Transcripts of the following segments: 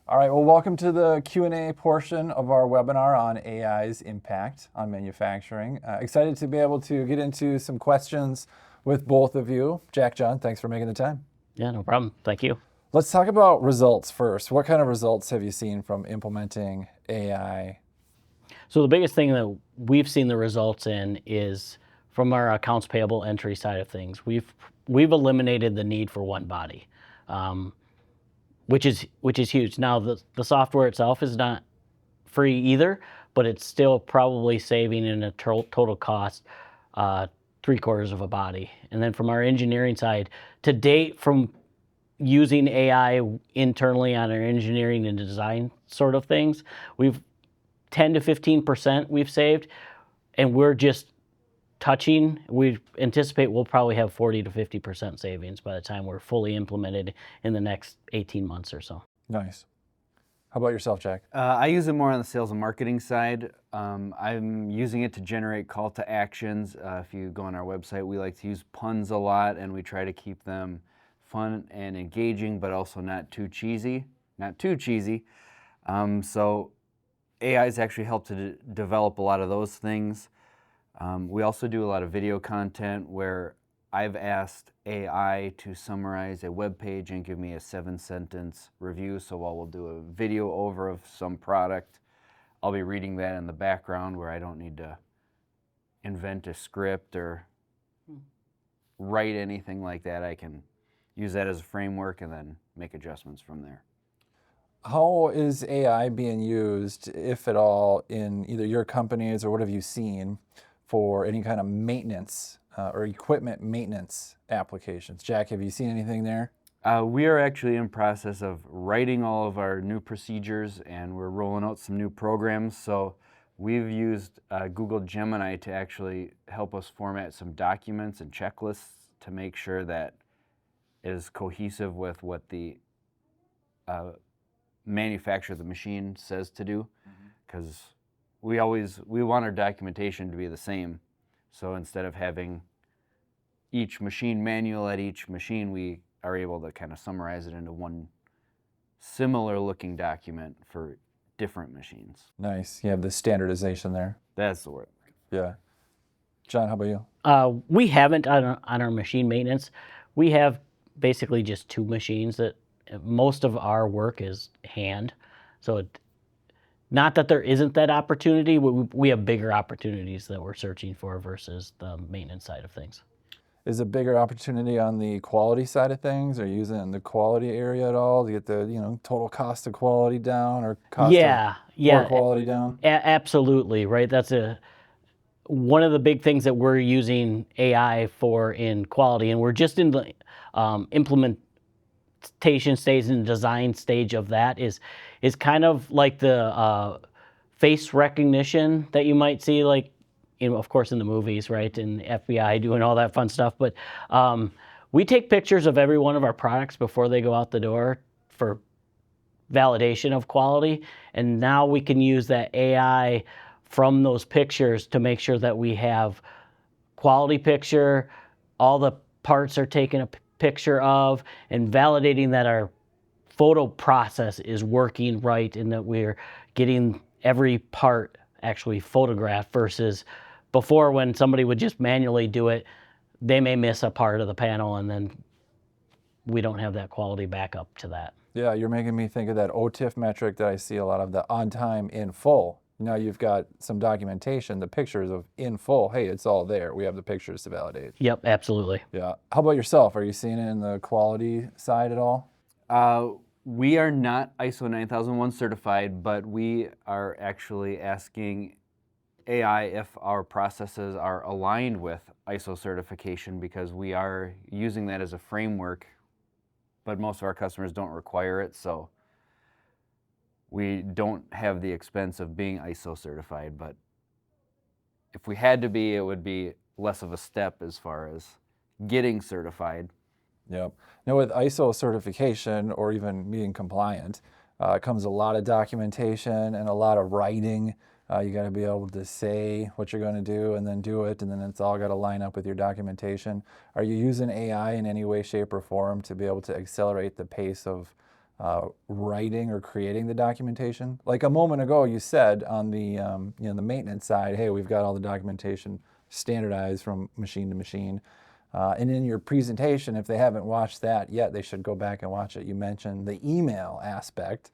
All right, well, welcome to the Q&A portion of our webinar on AI's impact on manufacturing. Excited to be able to get into some questions with both of you. Jack, John, thanks for making the time. Yeah, no problem. Thank you. Let's talk about results first. What kind of results have you seen from implementing AI? So the biggest thing that we've seen the results in is from our accounts payable entry side of things. We've eliminated the need for one body, which is huge. Now the software itself is not free either, but it's still probably saving in a total cost 3/4 of a body. And then from our engineering side, to date, from using AI internally on our engineering and design sort of things, we've 10 to 15% we've saved, and we're just touching. We anticipate we'll probably have 40 to 50% savings by the time we're fully implemented in the next 18 months or so. Nice. How about yourself, Jack? I use it more on the sales and marketing side. I'm using it to generate call to actions. If you go on our website, we like to use puns a lot, and we try to keep them fun and engaging, but also not too cheesy. So AI has actually helped to develop a lot of those things. We also do a lot of video content where I've asked AI to summarize a web page and give me a 7-sentence review. So while we'll do a video over of some product, I'll be reading that in the background where I don't need to invent a script or write anything like that. I can use that as a framework and then make adjustments from there. How is AI being used, if at all, in either your companies or what have you seen for any kind of maintenance or equipment maintenance applications? Jack, have you seen anything there? We are actually in process of writing all of our new procedures, and we're rolling out some new programs. So we've used Google Gemini to actually help us format some documents and checklists to make sure that it is cohesive with what the manufacturer of the machine says to do, because we want our documentation to be the same. So instead of having each machine manual at each machine, we are able to kind of summarize it into one similar looking document for different machines. Nice. You have the standardization there. That's the word. Yeah. John, how about you? We haven't on our machine maintenance. We have basically just 2 machines that most of our work is hand. So not that there isn't that opportunity, we have bigger opportunities that we're searching for versus the maintenance side of things. Is a bigger opportunity on the quality side of things? Are you using it in the quality area at all to get the total cost of quality down or cost of poor quality down? Absolutely, right. That's one of the big things that we're using AI for in quality, and we're just in the implementation stage and design stage of that is kind of like the face recognition that you might see, like, of course, in the movies, right, and FBI doing all that fun stuff. But we take pictures of every one of our products before they go out the door for validation of quality, and now we can use that AI from those pictures to make sure that we have quality picture, all the parts are taken a picture of, and validating that our photo process is working right and that we're getting every part actually photographed versus before, when somebody would just manually do it, they may miss a part of the panel and then we don't have that quality backup to that. Yeah, you're making me think of that OTIF metric that I see a lot of, the on time in full. Now you've got some documentation, the pictures of in full. Hey, it's all there. We have the pictures to validate. Yep, absolutely. Yeah. How about yourself? Are you seeing it in the quality side at all? We are not ISO 9001 certified, but we are actually asking AI if our processes are aligned with ISO certification, because we are using that as a framework, but most of our customers don't require it, so we don't have the expense of being ISO certified. But if we had to be, it would be less of a step as far as getting certified. Yep. Now with ISO certification or even being compliant, comes a lot of documentation and a lot of writing. You got to be able to say what you're going to do and then do it, and then it's all got to line up with your documentation. Are you using AI in any way, shape, or form to be able to accelerate the pace of writing or creating the documentation? Like a moment ago, you said on the the maintenance side, hey, we've got all the documentation standardized from machine to machine. And in your presentation, if they haven't watched that yet, they should go back and watch it. You mentioned the email aspect.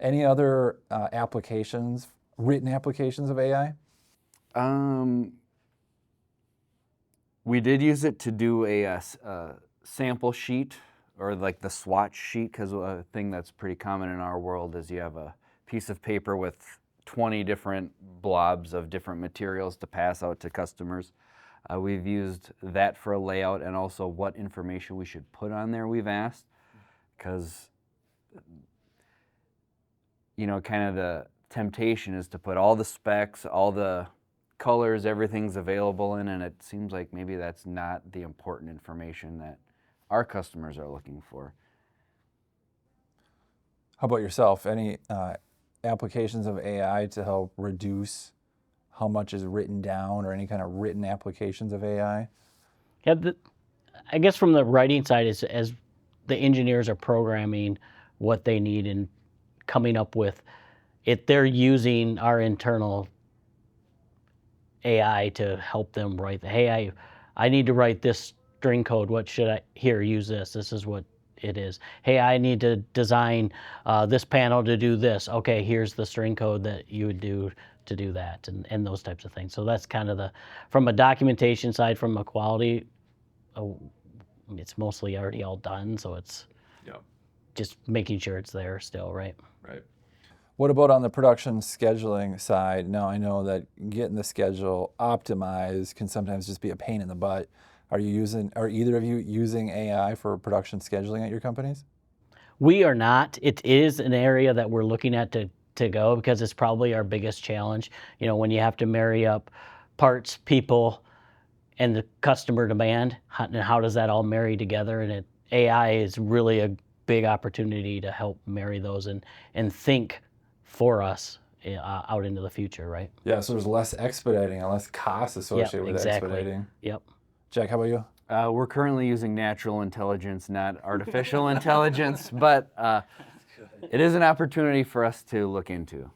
Any other applications, written applications of AI? We did use it to do a sample sheet, or like the swatch sheet, because a thing that's pretty common in our world is you have a piece of paper with 20 different blobs of different materials to pass out to customers. We've used that for a layout, and also what information we should put on there we've asked, because kind of the temptation is to put all the specs, all the colors, everything's available in, and it seems like maybe that's not the important information that our customers are looking for. How about yourself? Any applications of AI to help reduce how much is written down, or any kind of written applications of AI? Yeah, I guess from the writing side, is as the engineers are programming what they need and coming up with it, they're using our internal AI to help them write. Hey, I need to write this string code. What should I? Here, use this. This is what it is. Hey, I need to design this panel to do this. Okay, here's the string code that you would do to do that, and those types of things. So that's kind of from a documentation side, from a quality, it's mostly already all done. So it's just making sure it's there still, right? Right. What about on the production scheduling side? Now, I know that getting the schedule optimized can sometimes just be a pain in the butt. Are either of you using AI for production scheduling at your companies? We are not. It is an area that we're looking at to go, because it's probably our biggest challenge. When you have to marry up parts, people, and the customer demand, and how does that all marry together? And AI is really a big opportunity to help marry those and think for us out into the future, right? Yeah, so there's less expediting and less costs associated with expediting. Yep. Jack, how about you? We're currently using natural intelligence, not artificial intelligence, but it is an opportunity for us to look into.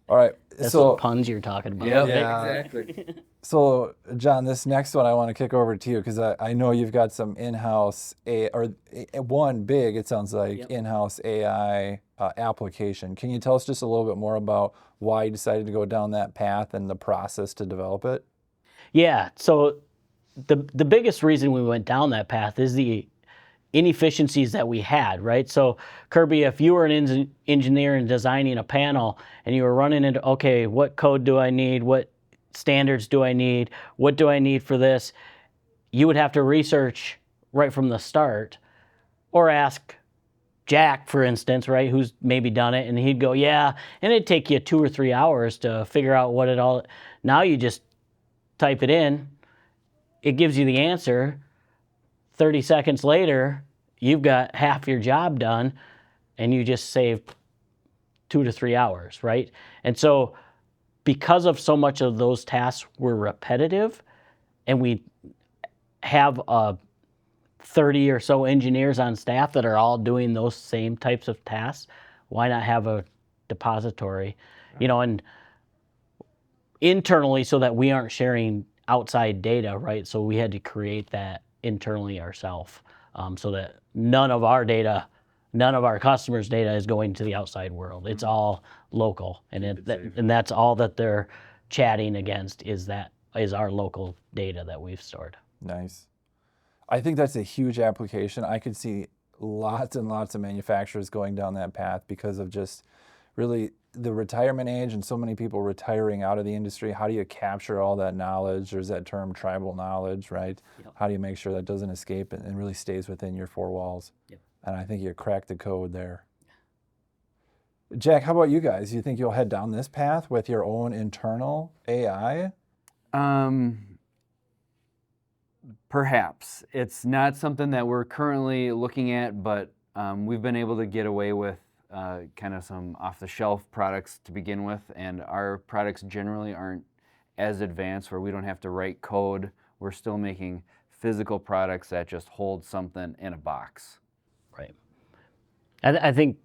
All right. That's so what puns you're talking about. Yeah. Exactly. So, John, this next one I want to kick over to you, because I know you've got some in-house one big, it sounds like, in-house AI application. Can you tell us just a little bit more about why you decided to go down that path and the process to develop it? Yeah. So the biggest reason we went down that path is the inefficiencies that we had, right? So Kirby, if you were an engineer and designing a panel and you were running into, okay, what code do I need? What standards do I need? What do I need for this? You would have to research right from the start, or ask Jack, for instance, right, who's maybe done it, and he'd go, yeah, and it'd take you 2 or 3 hours to figure out what it all. Now you just type it in, it gives you the answer. 30 seconds later, you've got half your job done, and you just saved 2 to 3 hours, right? And so because of so much of those tasks were repetitive, and we have 30 or so engineers on staff that are all doing those same types of tasks, why not have a depository, and internally, so that we aren't sharing outside data, right? So we had to create that internally ourselves, so that none of our customers' data is going to the outside world. It's all local, and that's all that they're chatting against is our local data that we've stored. Nice. I think that's a huge application. I could see lots and lots of manufacturers going down that path because of just really the retirement age and so many people retiring out of the industry. How do you capture all that knowledge? There's that term tribal knowledge, right? Yep. How do you make sure that doesn't escape and really stays within your 4 walls? Yep. And I think you cracked the code there. Jack, how about you guys? You think you'll head down this path with your own internal AI? Perhaps. It's not something that we're currently looking at, but we've been able to get away with kind of some off-the-shelf products to begin with, and our products generally aren't as advanced where we don't have to write code. We're still making physical products that just hold something in a box. Right. I think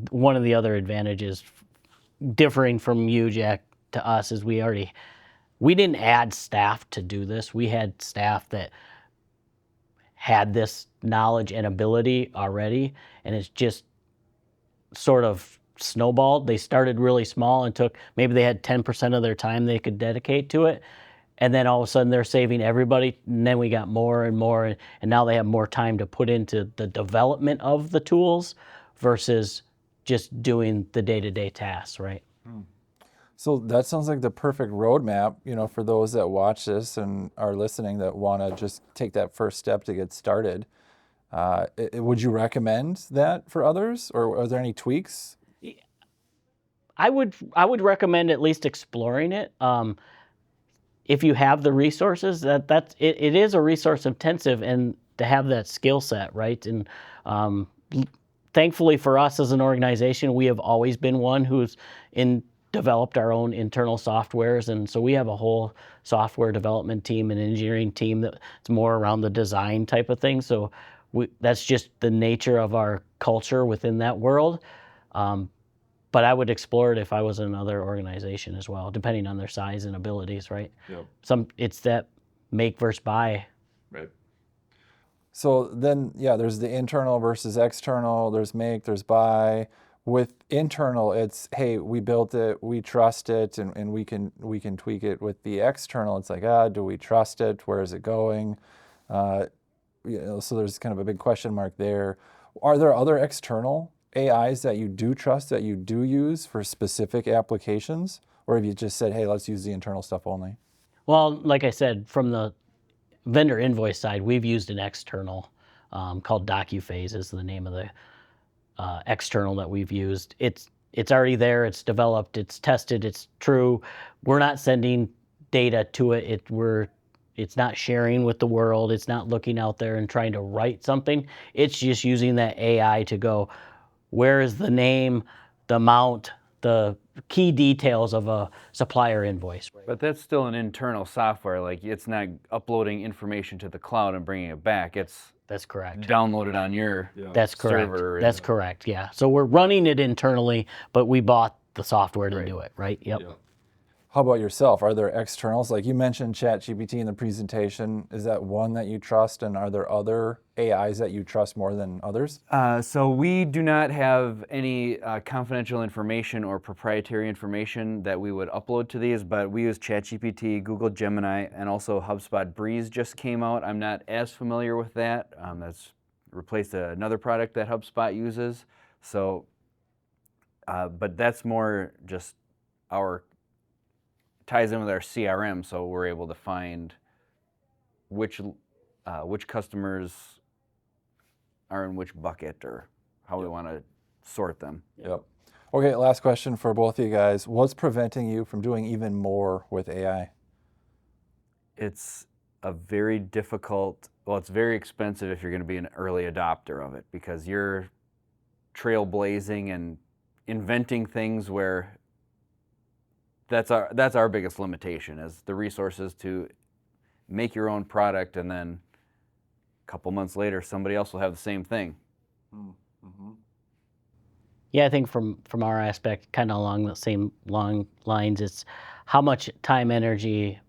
one of the other advantages differing from you, Jack, to us is we didn't add staff to do this. We had staff that had this knowledge and ability already, and it's just sort of snowballed. They started really small and maybe they had 10% of their time they could dedicate to it. And then all of a sudden they're saving everybody. And then we got more and more. And now they have more time to put into the development of the tools versus just doing the day-to-day tasks, right? So that sounds like the perfect roadmap, for those that watch this and are listening that want to just take that first step to get started. Would you recommend that for others, or are there any tweaks? I would recommend at least exploring it. If you have the resources, it is a resource intensive, and to have that skill set, right? And thankfully for us as an organization, we have always been one who's developed our own internal softwares, and so we have a whole software development team and engineering team that's more around the design type of thing. So that's just the nature of our culture within that world. But I would explore it if I was in another organization as well, depending on their size and abilities, right? Yep. It's that make versus buy. Right. So then, there's the internal versus external. There's make, there's buy. With internal, it's, hey, we built it, we trust it, and we can tweak it. With the external, it's like, do we trust it? Where is it going? So there's kind of a big question mark there. Are there other external AIs that you do trust, that you do use for specific applications? Or have you just said, hey, let's use the internal stuff only? Well, like I said, from the vendor invoice side, we've used an external called DocuPhase is the name of the external that we've used. It's already there, it's developed, it's tested, it's true. We're not sending data to it. It's not sharing with the world. It's not looking out there and trying to write something. It's just using that AI to go, where is the name, the amount, the key details of a supplier invoice. But that's still an internal software. Like, it's not uploading information to the cloud and bringing it back. That's correct. Downloaded on your That's correct. server. That's correct. Yeah. So we're running it internally, but we bought the software to do it, right? Yep. How about yourself? Are there externals? Like you mentioned ChatGPT in the presentation. Is that one that you trust? And are there other AIs that you trust more than others? So we do not have any confidential information or proprietary information that we would upload to these, but we use ChatGPT, Google Gemini, and also HubSpot Breeze just came out. I'm not as familiar with that. That's replaced another product that HubSpot uses. So, but that's more just ties in with our CRM, so we're able to find which customers are in which bucket or how we want to sort them. Yep. Okay, last question for both of you guys. What's preventing you from doing even more with AI? It's a very difficult, it's very expensive if you're going to be an early adopter of it, because you're trailblazing and inventing things where that's our biggest limitation, is the resources to make your own product, and then a couple months later somebody else will have the same thing. Mm-hmm. Yeah, I think from our aspect, kind of along the same long lines, it's how much time, energy,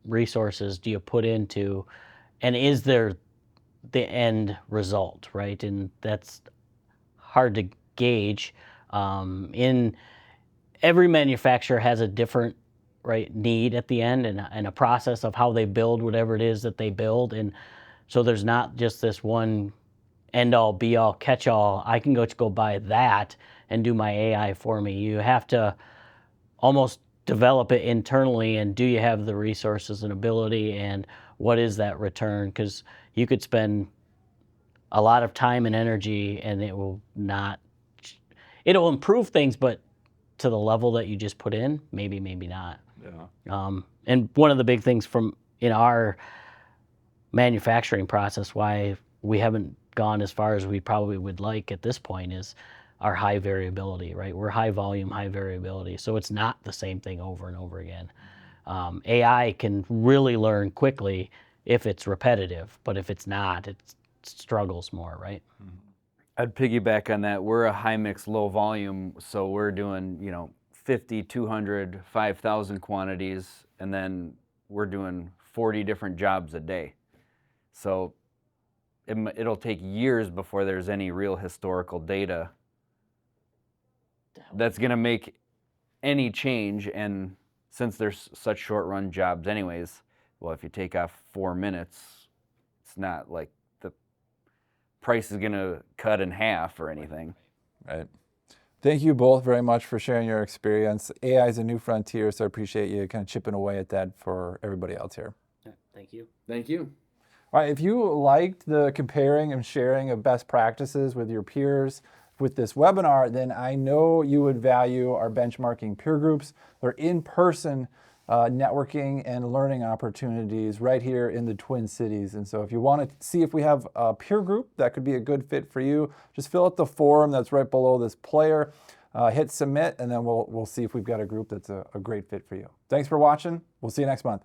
resources do you put into, and is there the end result, right? And that's hard to gauge. In every manufacturer has a different need at the end, and a process of how they build whatever it is that they build. And so there's not just this one end all be all catch all. I can go buy that and do my AI for me. You have to almost develop it internally, and do you have the resources and ability, and what is that return? Because you could spend a lot of time and energy and it'll improve things, but to the level that you just put in, maybe not. Yeah. And one of the big things in our manufacturing process, why we haven't gone as far as we probably would like at this point, is our high variability, right? We're high volume, high variability. So it's not the same thing over and over again. AI can really learn quickly if it's repetitive, but if it's not, it struggles more, right? I'd piggyback on that. We're a high mix, low volume, so we're doing, 50, 200, 5,000 quantities, and then we're doing 40 different jobs a day. So it'll take years before there's any real historical data that's going to make any change. And since there's such short run jobs anyways, well, if you take off 4 minutes, it's not like the price is going to cut in half or anything. Right. Thank you both very much for sharing your experience. AI is a new frontier, so I appreciate you kind of chipping away at that for everybody else here. Thank you. Thank you. All right, if you liked the comparing and sharing of best practices with your peers with this webinar, then I know you would value our benchmarking peer groups. They're in-person networking and learning opportunities right here in the Twin Cities. And so if you want to see if we have a peer group that could be a good fit for you, just fill out the form that's right below this player, hit submit, and then we'll see if we've got a group that's a great fit for you. Thanks for watching. We'll see you next month.